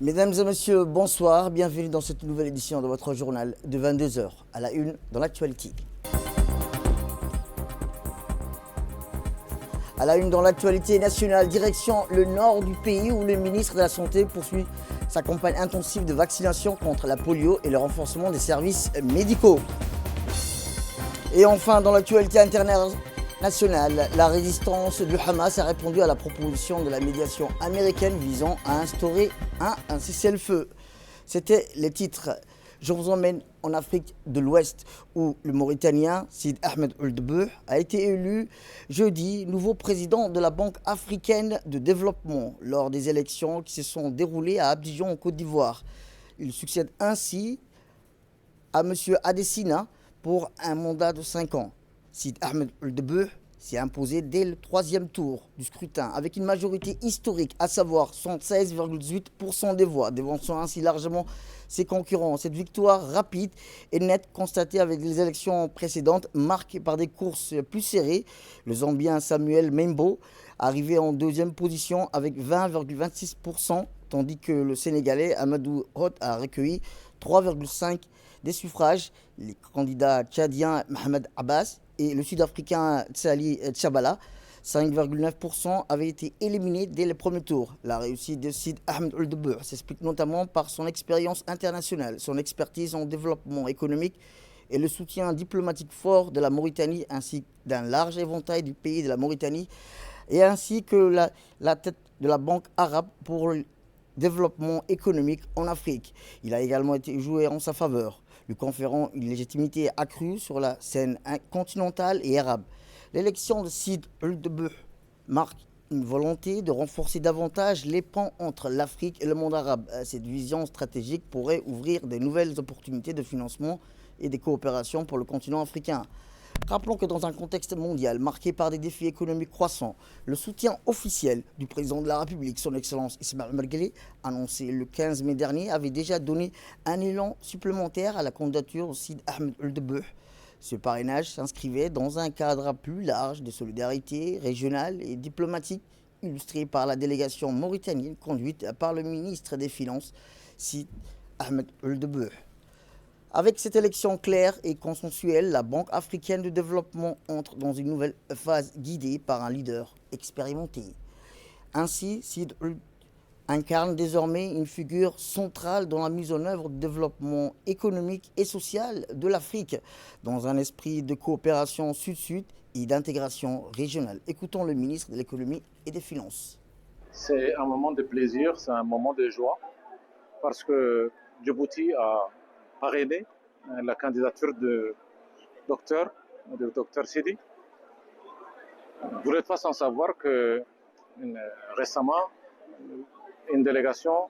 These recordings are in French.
Mesdames et messieurs, bonsoir, bienvenue dans cette nouvelle édition de votre journal de 22 heures à la une dans l'actualité. À la une dans l'actualité nationale, direction le nord du pays où le ministre de la Santé poursuit sa campagne intensive de vaccination contre la polio et le renforcement des services médicaux. Et enfin, dans l'actualité internationale, la résistance du Hamas a répondu à la proposition de la médiation américaine visant à instaurer un cessez-le-feu. C'était les titres. Je vous emmène en Afrique de l'Ouest où le Mauritanien Sid Ahmed Ould Bouh a été élu jeudi nouveau président de la Banque africaine de développement lors des élections qui se sont déroulées à Abidjan en Côte d'Ivoire. Il succède ainsi à M. Adesina pour un mandat de 5 ans. Sid Ahmed Ould Bouh s'est imposé dès le troisième tour du scrutin avec une majorité historique, à savoir 76,8% des voix, devançant ainsi largement ses concurrents. Cette victoire rapide et nette constatée avec les élections précédentes, marquée par des courses plus serrées. Le Zambien Samuel Membo arrivé en deuxième position avec 20,26%, tandis que le Sénégalais Amadou Hott a recueilli 3,5% des suffrages. Les candidats tchadiens Mohamed Abbas et le Sud-Africain Tsali Tchabala, 5,9%, avaient été éliminés dès le premier tour. La réussite de Sid Ahmed Ould Bouh s'explique notamment par son expérience internationale, son expertise en développement économique et le soutien diplomatique fort de la Mauritanie ainsi que d'un large éventail du pays de la Mauritanie et ainsi que la tête de la Banque arabe pour le développement économique en Afrique. Il a également été joué en sa faveur, lui conférant une légitimité accrue sur la scène continentale et arabe. L'élection de Sid Ould Bouh marque une volonté de renforcer davantage les ponts entre l'Afrique et le monde arabe. Cette vision stratégique pourrait ouvrir de nouvelles opportunités de financement et de coopération pour le continent africain. Rappelons que dans un contexte mondial marqué par des défis économiques croissants, le soutien officiel du président de la République, son Excellence Ismaël Omar Guelleh, annoncé le 15 mai dernier, avait déjà donné un élan supplémentaire à la candidature de Sid Ahmed Ould Bouh. Ce parrainage s'inscrivait dans un cadre plus large de solidarité régionale et diplomatique, illustré par la délégation mauritanienne conduite par le ministre des Finances, Sid Ahmed Ould Bouh. Avec cette élection claire et consensuelle, la Banque africaine de développement entre dans une nouvelle phase guidée par un leader expérimenté. Ainsi, Sid Ould incarne désormais une figure centrale dans la mise en œuvre du développement économique et social de l'Afrique, dans un esprit de coopération sud-sud et d'intégration régionale. Écoutons le ministre de l'économie et des finances. C'est un moment de plaisir, c'est un moment de joie, parce que Djibouti a parrainé la candidature de docteur Sidi. Vous n'êtes pas sans savoir que récemment, une délégation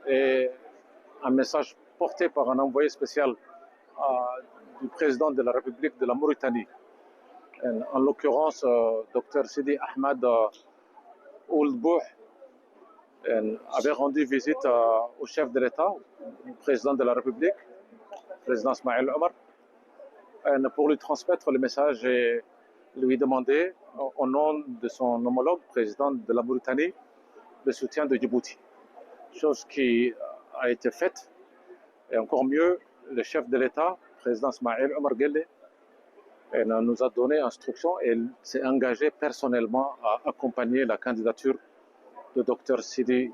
et un message porté par un envoyé spécial du président de la République de la Mauritanie, en l'occurrence docteur Sidi Ahmed Ould Bouh, avait rendu visite au chef de l'État, au président de la République, le président Ismaël Omar, pour lui transmettre le message et lui demander, au nom de son homologue, président de la Mauritanie, le soutien de Djibouti. Chose qui a été faite, et encore mieux, le chef de l'État, le président Ismaël Omar Guelleh, nous a donné instruction et s'est engagé personnellement à accompagner la candidature de Dr Sidi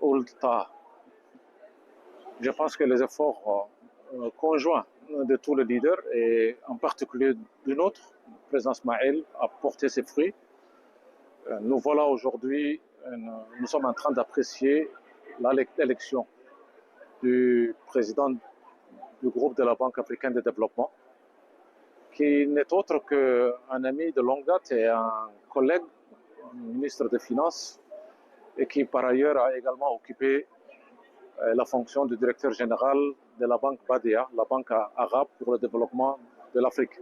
Ould Taha. Je pense que les efforts conjoints de tous les leaders, et en particulier du nôtre, le président Ismaël, a porté ses fruits. Nous voilà aujourd'hui, nous sommes en train d'apprécier l'élection du président du groupe de la Banque africaine de développement, qui n'est autre qu'un ami de longue date et un collègue, ministre des Finances, et qui par ailleurs a également occupé la fonction de directeur général de la banque Badia, la banque arabe pour le développement de l'Afrique.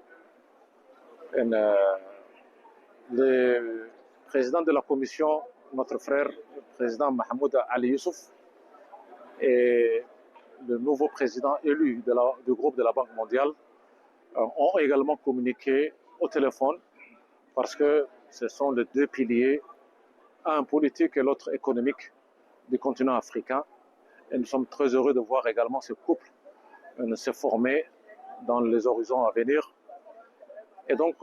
Le président de la commission, notre frère, le président Mahmoud Ali Youssouf, et le nouveau président élu du groupe de la Banque mondiale ont également communiqué au téléphone, parce que ce sont les deux piliers, un politique et l'autre économique, du continent africain. Et nous sommes très heureux de voir également ce couple se former dans les horizons à venir. Et donc,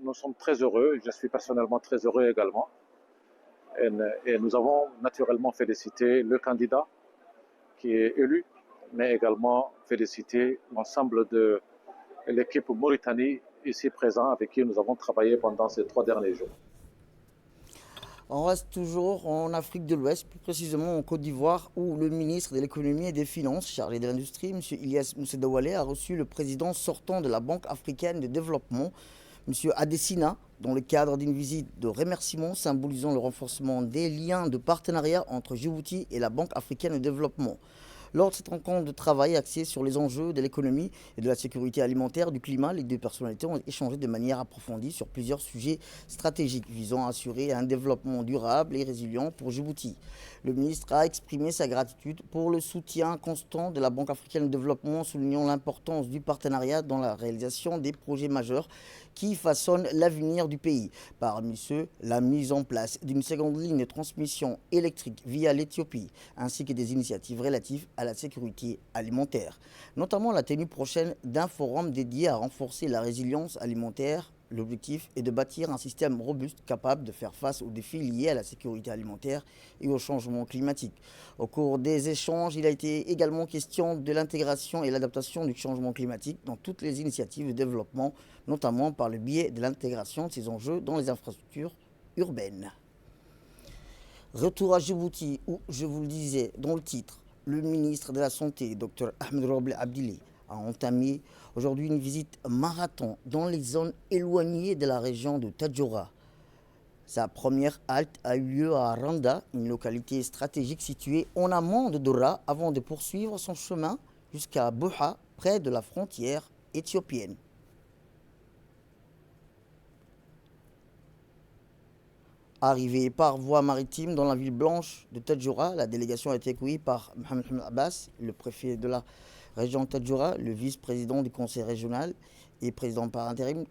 nous sommes très heureux. Je suis personnellement très heureux également. Et nous avons naturellement félicité le candidat qui est élu, mais également félicité l'ensemble de l'équipe Mauritanie ici présente avec qui nous avons travaillé pendant ces 3 derniers jours. On reste toujours en Afrique de l'Ouest, plus précisément en Côte d'Ivoire, où le ministre de l'économie et des finances, chargé de l'industrie, M. Ilyas Moussedawale, a reçu le président sortant de la Banque africaine de développement, M. Adesina, dans le cadre d'une visite de remerciement symbolisant le renforcement des liens de partenariat entre Djibouti et la Banque africaine de développement. Lors de cette rencontre de travail axée sur les enjeux de l'économie et de la sécurité alimentaire, du climat, les deux personnalités ont échangé de manière approfondie sur plusieurs sujets stratégiques visant à assurer un développement durable et résilient pour Djibouti. Le ministre a exprimé sa gratitude pour le soutien constant de la Banque africaine de développement, soulignant l'importance du partenariat dans la réalisation des projets majeurs qui façonnent l'avenir du pays. Parmi ceux, la mise en place d'une seconde ligne de transmission électrique via l'Éthiopie, ainsi que des initiatives relatives à la sécurité alimentaire, notamment la tenue prochaine d'un forum dédié à renforcer la résilience alimentaire. L'objectif est de bâtir un système robuste capable de faire face aux défis liés à la sécurité alimentaire et au changement climatique. Au cours des échanges, il a été également question de l'intégration et l'adaptation du changement climatique dans toutes les initiatives de développement, notamment par le biais de l'intégration de ces enjeux dans les infrastructures urbaines. Retour à Djibouti, où, je vous le disais dans le titre, le ministre de la Santé, Dr Ahmed Roble Abdile, a entamé aujourd'hui une visite marathon dans les zones éloignées de la région de Tadjoura. Sa première halte a eu lieu à Randa, une localité stratégique située en amont de Dora, avant de poursuivre son chemin jusqu'à Buha, près de la frontière éthiopienne. Arrivée par voie maritime dans la ville blanche de Tadjoura, la délégation a été accueillie par Mohamed Abbas, le préfet de la région de Tadjoura, le vice-président du conseil régional et président par intérim,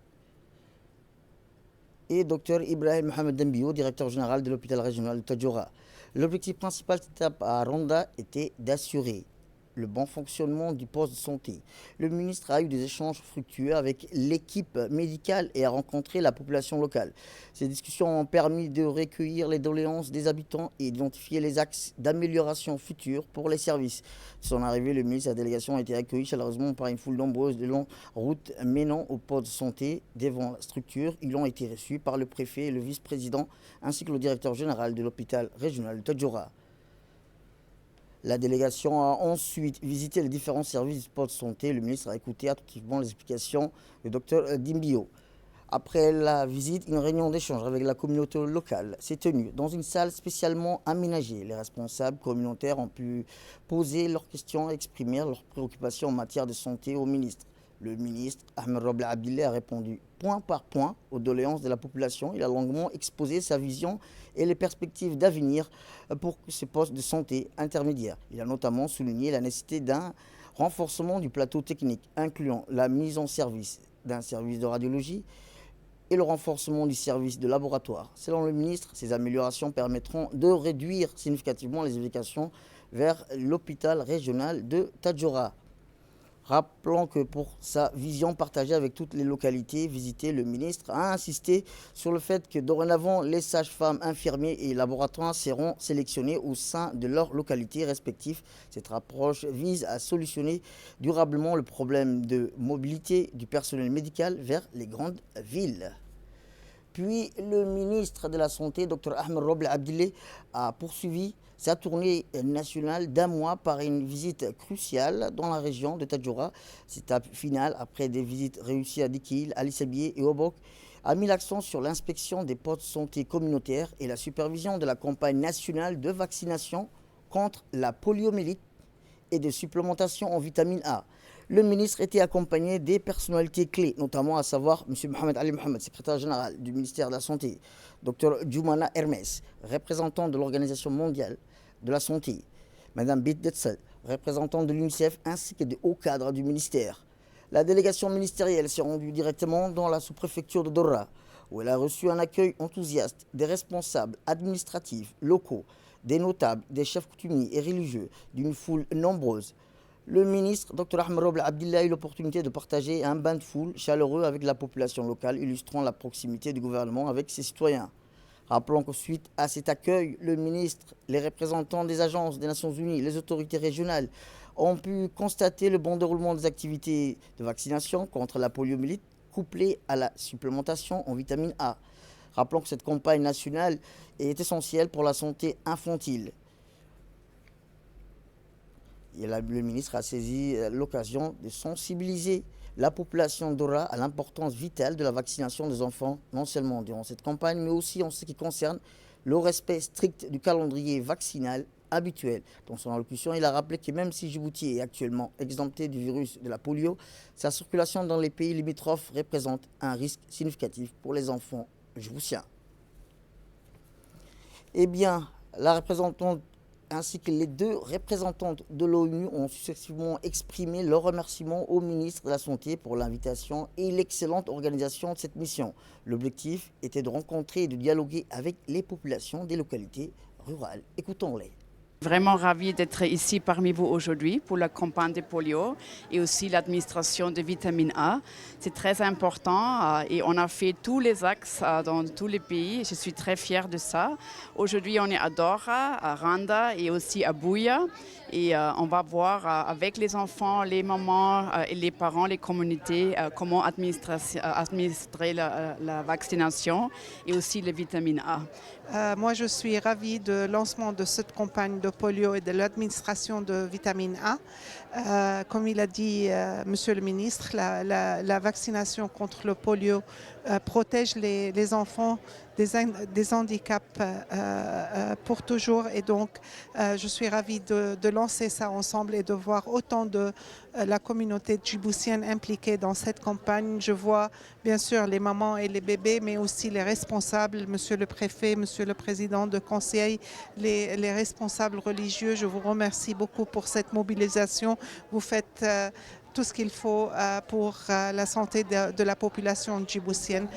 et Dr Ibrahim Mohamed Dembio, directeur général de l'hôpital régional de Tadjoura. L'objectif principal de cette étape à Randa était d'assurer le bon fonctionnement du poste de santé. Le ministre a eu des échanges fructueux avec l'équipe médicale et a rencontré la population locale. Ces discussions ont permis de recueillir les doléances des habitants et d'identifier les axes d'amélioration futurs pour les services. De son arrivée, le ministre et la délégation ont été accueillis chaleureusement par une foule nombreuse de longues routes menant au poste de santé. Devant la structure, ils ont été reçus par le préfet et le vice-président ainsi que le directeur général de l'hôpital régional de Tadjoura. La délégation a ensuite visité les différents services du poste de santé. Le ministre a écouté attentivement les explications du docteur Dembio. Après la visite, une réunion d'échange avec la communauté locale s'est tenue dans une salle spécialement aménagée. Les responsables communautaires ont pu poser leurs questions et exprimer leurs préoccupations en matière de santé au ministre. Le ministre Ahmed Roble Abdile a répondu point par point aux doléances de la population. Il a longuement exposé sa vision et les perspectives d'avenir pour ce poste de santé intermédiaire. Il a notamment souligné la nécessité d'un renforcement du plateau technique, incluant la mise en service d'un service de radiologie et le renforcement du service de laboratoire. Selon le ministre, ces améliorations permettront de réduire significativement les évacuations vers l'hôpital régional de Tadjoura. Rappelons que pour sa vision partagée avec toutes les localités visitées, le ministre a insisté sur le fait que dorénavant, les sages-femmes, infirmiers et laboratoires seront sélectionnés au sein de leurs localités respectives. Cette approche vise à solutionner durablement le problème de mobilité du personnel médical vers les grandes villes. Puis le ministre de la Santé, Dr Ahmed Roble Abdile, a poursuivi sa tournée nationale d'un mois par une visite cruciale dans la région de Tadjoura. Cette étape finale, après des visites réussies à Dikil, Ali Sabié et Obok, a mis l'accent sur l'inspection des postes de santé communautaires et la supervision de la campagne nationale de vaccination contre la poliomyélite et de supplémentation en vitamine A. Le ministre était accompagné des personnalités clés, notamment à savoir M. Mohamed Ali Mohamed, secrétaire général du ministère de la Santé, Dr Djoumana Hermes, représentant de l'Organisation mondiale de la santé, Mme Bit Detzel, représentante de l'UNICEF, ainsi que de hauts cadres du ministère. La délégation ministérielle s'est rendue directement dans la sous-préfecture de Dora, où elle a reçu un accueil enthousiaste des responsables administratifs locaux, des notables, des chefs coutumiers et religieux, d'une foule nombreuse. Le ministre, Dr Ahmed Roble Abdillah, a eu l'opportunité de partager un bain de foule chaleureux avec la population locale, illustrant la proximité du gouvernement avec ses citoyens. Rappelons que suite à cet accueil, le ministre, les représentants des agences des Nations Unies, les autorités régionales ont pu constater le bon déroulement des activités de vaccination contre la poliomyélite couplée à la supplémentation en vitamine A. Rappelons que cette campagne nationale est essentielle pour la santé infantile. Et le ministre a saisi l'occasion de sensibiliser la population d'Ora à l'importance vitale de la vaccination des enfants, non seulement durant cette campagne, mais aussi en ce qui concerne le respect strict du calendrier vaccinal habituel. Dans son allocution, il a rappelé que même si Djibouti est actuellement exempté du virus de la polio, sa circulation dans les pays limitrophes représente un risque significatif pour les enfants djiboutiens. Eh bien, la représentante ainsi que les deux représentantes de l'ONU ont successivement exprimé leur remerciement au ministre de la Santé pour l'invitation et l'excellente organisation de cette mission. L'objectif était de rencontrer et de dialoguer avec les populations des localités rurales. Écoutons-les. Vraiment ravi d'être ici parmi vous aujourd'hui pour la campagne de polio et aussi l'administration de vitamine A. C'est très important et on a fait tous les axes dans tous les pays. Je suis très fière de ça. Aujourd'hui, on est à Dora, à Randa et aussi à Buya. Et on va voir avec les enfants, les mamans et les parents, les communautés, comment administrer la vaccination et aussi les vitamines A. Moi, je suis ravie du lancement de cette campagne de polio et de l'administration de vitamine A. Comme il a dit Monsieur le ministre, la vaccination contre le polio protège les enfants des handicaps pour toujours. Et donc, je suis ravie de lancer ça ensemble et de voir autant de la communauté djiboutienne impliquée dans cette campagne. Je vois bien sûr les mamans et les bébés, mais aussi les responsables, Monsieur le préfet, Monsieur le président de conseil, les responsables religieux. Je vous remercie beaucoup pour cette mobilisation. Vous faites tout ce qu'il faut pour la santé de la population djiboutienne.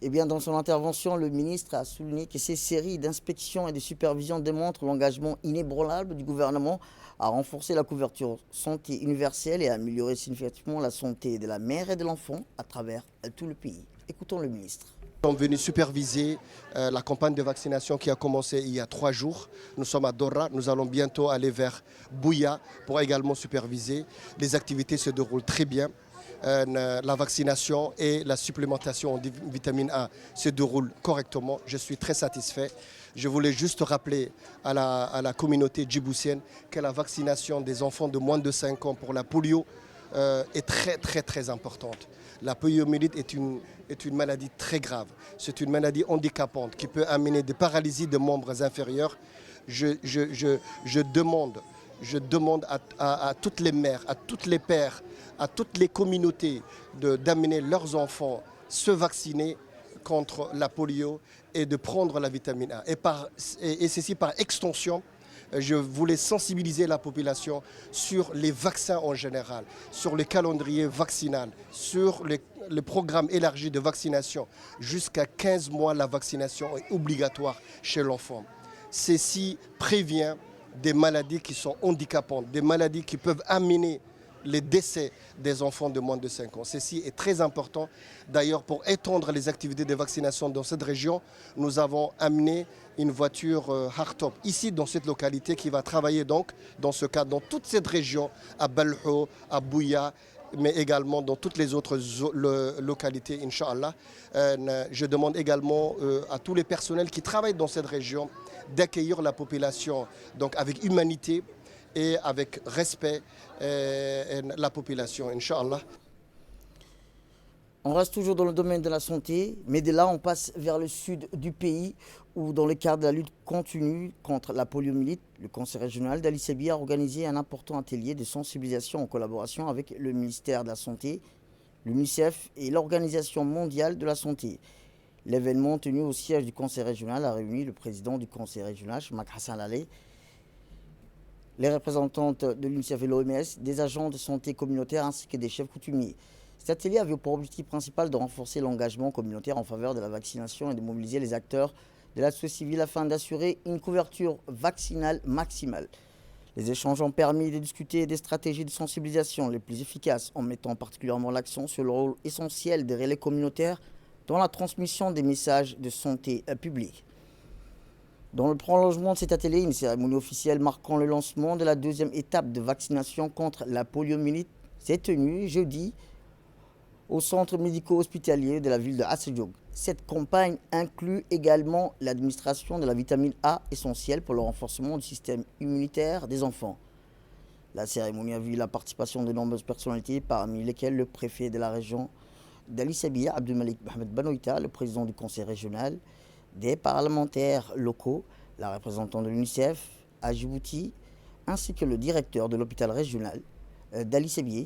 Eh bien, dans son intervention, le ministre a souligné que ces séries d'inspections et de supervisions démontrent l'engagement inébranlable du gouvernement à renforcer la couverture santé universelle et à améliorer significativement la santé de la mère et de l'enfant à travers tout le pays. Écoutons le ministre. Nous sommes venus superviser la campagne de vaccination qui a commencé il y a 3 jours. Nous sommes à Dora, nous allons bientôt aller vers Buya pour également superviser. Les activités se déroulent très bien. La vaccination et la supplémentation en vitamine A se déroulent correctement. Je suis très satisfait. Je voulais juste rappeler à la communauté djiboutienne que la vaccination des enfants de moins de 5 ans pour la polio est très importante. La poliomyélite est une maladie très grave. C'est une maladie handicapante qui peut amener des paralysies de membres inférieurs. Je demande à toutes les mères, à tous les pères, à toutes les communautés d'amener leurs enfants se vacciner contre la polio et de prendre la vitamine A. Et ceci par extension, je voulais sensibiliser la population sur les vaccins en général, sur le calendrier vaccinal, sur le programme élargi de vaccination. Jusqu'à 15 mois, la vaccination est obligatoire chez l'enfant. Ceci prévient des maladies qui sont handicapantes, des maladies qui peuvent amener les décès des enfants de moins de 5 ans. Ceci est très important. D'ailleurs, pour étendre les activités de vaccination dans cette région, nous avons amené une voiture hardtop ici dans cette localité qui va travailler donc dans ce cas dans toute cette région, à Balho, à Buya, mais également dans toutes les autres localités, Inch'Allah. Je demande également à tous les personnels qui travaillent dans cette région d'accueillir la population donc avec humanité et avec respect la population, Inch'Allah. On reste toujours dans le domaine de la santé, mais de là on passe vers le sud du pays où dans le cadre de la lutte continue contre la poliomyélite, le conseil régional d'Ali Sebi a organisé un important atelier de sensibilisation en collaboration avec le ministère de la Santé, l'UNICEF et l'Organisation mondiale de la santé. L'événement tenu au siège du conseil régional a réuni le président du conseil régional, Chemak Hassan Laleh, les représentantes de l'UNICEF et l'OMS, des agents de santé communautaire ainsi que des chefs coutumiers. Cet atelier avait pour objectif principal de renforcer l'engagement communautaire en faveur de la vaccination et de mobiliser les acteurs de la société civile afin d'assurer une couverture vaccinale maximale. Les échanges ont permis de discuter des stratégies de sensibilisation les plus efficaces en mettant particulièrement l'accent sur le rôle essentiel des relais communautaires dans la transmission des messages de santé publique. Dans le prolongement de cet atelier, une cérémonie officielle marquant le lancement de la deuxième étape de vaccination contre la poliomyélite s'est tenue jeudi au centre médico-hospitalier de la ville de Assejoug. Cette campagne inclut également l'administration de la vitamine A essentielle pour le renforcement du système immunitaire des enfants. La cérémonie a vu la participation de nombreuses personnalités, parmi lesquelles le préfet de la région d'Ali Sabia, Abdelmalik Mohamed Banoïta, le président du conseil régional, des parlementaires locaux, la représentante de l'UNICEF à Djibouti, ainsi que le directeur de l'hôpital régional d'Ali Sabia.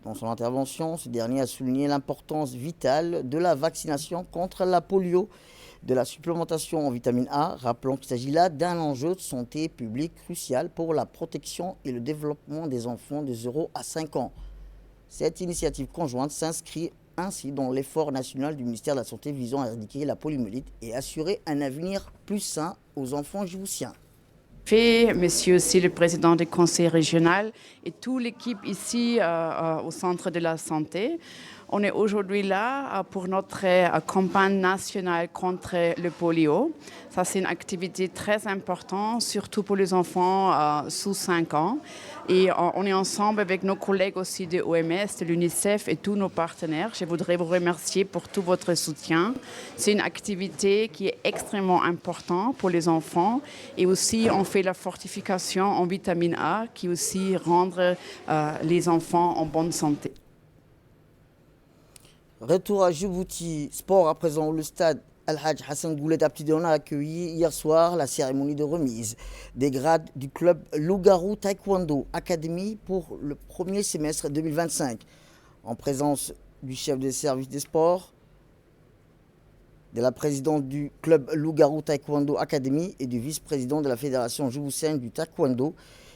Dans son intervention, ce dernier a souligné l'importance vitale de la vaccination contre la polio, de la supplémentation en vitamine A, rappelant qu'il s'agit là d'un enjeu de santé publique crucial pour la protection et le développement des enfants de 0 à 5 ans. Cette initiative conjointe s'inscrit ainsi dans l'effort national du ministère de la Santé visant à éradiquer la poliomyélite et assurer un avenir plus sain aux enfants djiboutiens. Monsieur aussi le président du conseil régional et toute l'équipe ici au centre de la santé. On est aujourd'hui là pour notre campagne nationale contre le polio. Ça, c'est une activité très importante, surtout pour les enfants sous 5 ans. Et on est ensemble avec nos collègues aussi de l'OMS, de l'UNICEF et tous nos partenaires. Je voudrais vous remercier pour tout votre soutien. C'est une activité qui est extrêmement importante pour les enfants. Et aussi, on fait la fortification en vitamine A qui aussi rend les enfants en bonne santé. Retour à Djibouti, sport à présent, le stade Al-Hajj Hassan Goulet Aptidon a accueilli hier soir la cérémonie de remise des grades du club Lougarou Taekwondo Academy pour le premier semestre 2025. En présence du chef des services des sports, de la présidente du club Lougarou Taekwondo Academy et du vice-président de la fédération djiboutienne du taekwondo,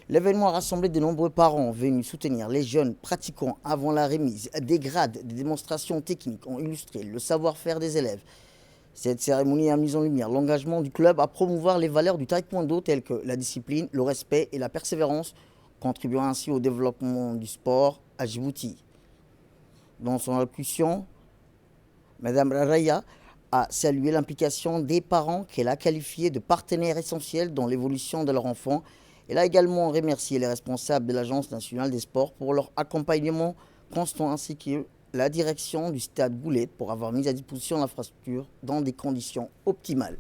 l'événement a rassemblé de nombreux parents venus soutenir les jeunes pratiquants avant la remise des grades. Des démonstrations techniques ont illustré le savoir-faire des élèves. Cette cérémonie a mis en lumière l'engagement du club à promouvoir les valeurs du taekwondo telles que la discipline, le respect et la persévérance, contribuant ainsi au développement du sport à Djibouti. Dans son allocution, Mme Raya a salué l'implication des parents qu'elle a qualifiés de partenaires essentiels dans l'évolution de leur enfant. Elle a également remercié les responsables de l'Agence nationale des sports pour leur accompagnement constant ainsi que la direction du stade Goulet pour avoir mis à disposition l'infrastructure dans des conditions optimales.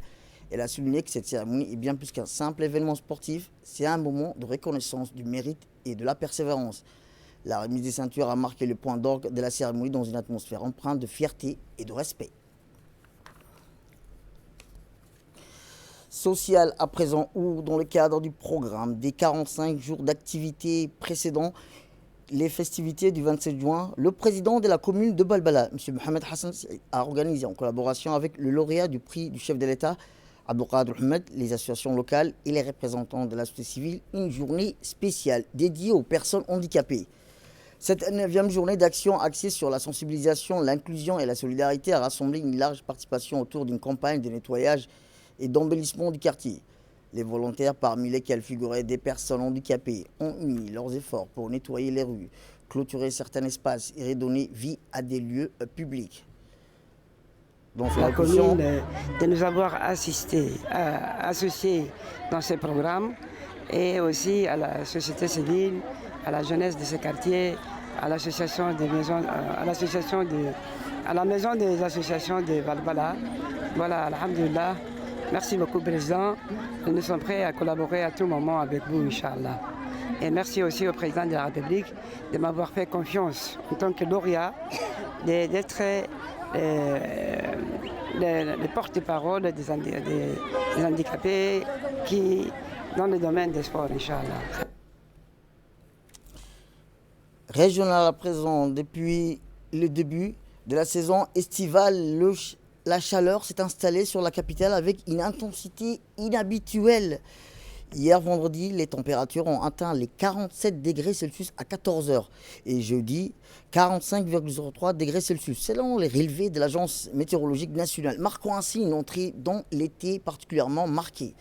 Elle a souligné que cette cérémonie est bien plus qu'un simple événement sportif, c'est un moment de reconnaissance du mérite et de la persévérance. La remise des ceintures a marqué le point d'orgue de la cérémonie dans une atmosphère empreinte de fierté et de respect. Social à présent, où dans le cadre du programme des 45 jours d'activité précédant les festivités du 27 juin, le président de la commune de Balbala, M. Mohamed Hassan, a organisé en collaboration avec le lauréat du prix du chef de l'État, Abdelkader Ahmed, les associations locales et les représentants de la société civile, une journée spéciale dédiée aux personnes handicapées. Cette 9e journée d'action axée sur la sensibilisation, l'inclusion et la solidarité a rassemblé une large participation autour d'une campagne de nettoyage et d'embellissement du quartier. Les volontaires, parmi lesquels figuraient des personnes handicapées, ont uni leurs efforts pour nettoyer les rues, clôturer certains espaces et redonner vie à des lieux publics. Dans la commune de nous avoir assistés, associés dans ce programme et aussi à la société civile, à la jeunesse de ce quartier, à l'association des maisons, à la maison des associations de Balbala. Voilà, alhamdulillah. Merci beaucoup, Président. Nous sommes prêts à collaborer à tout moment avec vous, Inch'Allah. Et merci aussi au Président de la République de m'avoir fait confiance en tant que lauréat, d'être le porte-parole des handicapés dans le domaine des sports, Inch'Allah. Régional à présent, depuis le début de la saison estivale, la chaleur s'est installée sur la capitale avec une intensité inhabituelle. Hier vendredi, les températures ont atteint les 47 degrés Celsius à 14 h et jeudi 45,03 degrés Celsius selon les relevés de l'Agence météorologique nationale, marquant ainsi une entrée dans l'été particulièrement marquée.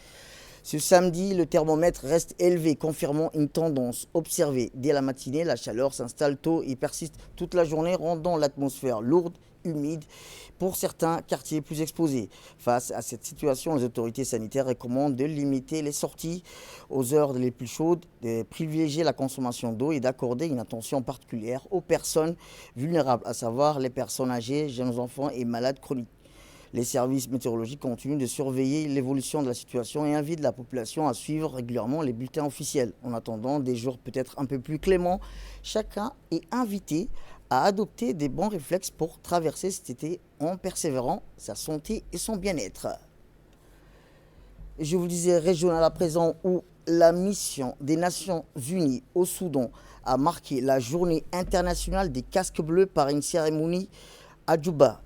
Ce samedi, le thermomètre reste élevé, confirmant une tendance observée. Dès la matinée, la chaleur s'installe tôt et persiste toute la journée, rendant l'atmosphère lourde, humide pour certains quartiers plus exposés. Face à cette situation, les autorités sanitaires recommandent de limiter les sorties aux heures les plus chaudes, de privilégier la consommation d'eau et d'accorder une attention particulière aux personnes vulnérables, à savoir les personnes âgées, jeunes enfants et malades chroniques. Les services météorologiques continuent de surveiller l'évolution de la situation et invitent la population à suivre régulièrement les bulletins officiels. En attendant des jours peut-être un peu plus cléments, chacun est invité à adopter des bons réflexes pour traverser cet été en persévérant sa santé et son bien-être. Je vous disais régional à présent où la mission des Nations Unies au Soudan a marqué la journée internationale des casques bleus par une cérémonie à Djouba.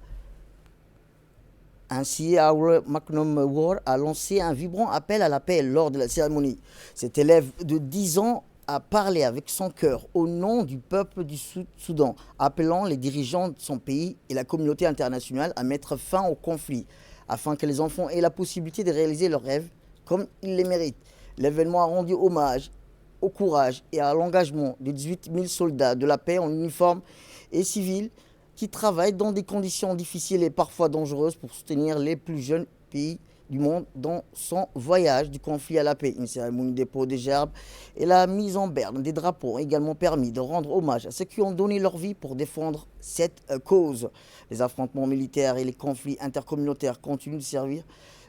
Ainsi, Our Magnum War a lancé un vibrant appel à la paix lors de la cérémonie. Cet élève de 10 ans a parlé avec son cœur au nom du peuple du Soudan, appelant les dirigeants de son pays et la communauté internationale à mettre fin au conflit, afin que les enfants aient la possibilité de réaliser leurs rêves comme ils les méritent. L'événement a rendu hommage au courage et à l'engagement de 18 000 soldats de la paix en uniforme et civils qui travaillent dans des conditions difficiles et parfois dangereuses pour soutenir les plus jeunes pays du monde dans son voyage du conflit à la paix. Une cérémonie de dépôt des gerbes et la mise en berne des drapeaux ont également permis de rendre hommage à ceux qui ont donné leur vie pour défendre cette cause. Les affrontements militaires et les conflits intercommunautaires continuent de servir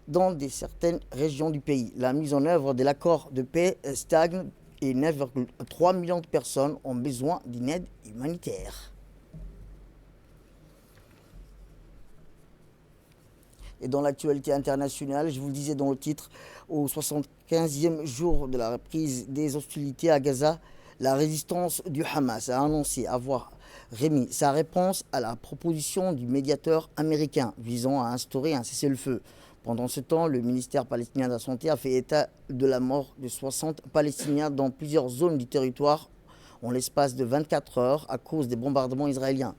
dans certaines régions du pays. La mise en œuvre de l'accord de paix stagne et 9,3 millions de personnes ont besoin d'une aide humanitaire. Et dans l'actualité internationale, je vous le disais dans le titre, au 75e jour de la reprise des hostilités à Gaza, la résistance du Hamas a annoncé avoir remis sa réponse à la proposition du médiateur américain visant à instaurer un cessez-le-feu. Pendant ce temps, le ministère palestinien de la Santé a fait état de la mort de 60 Palestiniens dans plusieurs zones du territoire en l'espace de 24 heures à cause des bombardements israéliens.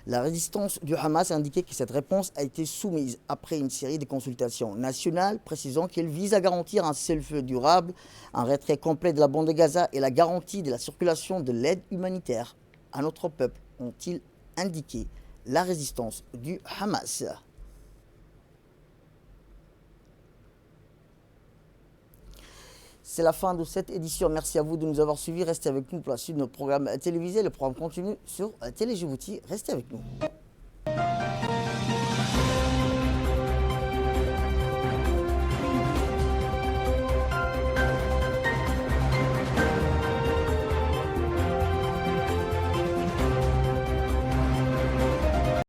La résistance du Hamas a indiqué que cette réponse a été soumise après une série de consultations nationales, précisant qu'elle vise à garantir un cessez-le-feu durable, un retrait complet de la bande de Gaza et la garantie de la circulation de l'aide humanitaire à notre peuple, ont-ils indiqué la résistance du Hamas. C'est la fin de cette édition. Merci à vous de nous avoir suivis. Restez avec nous pour la suite de notre programme télévisé. Le programme continue sur Télé Djibouti. Restez avec nous.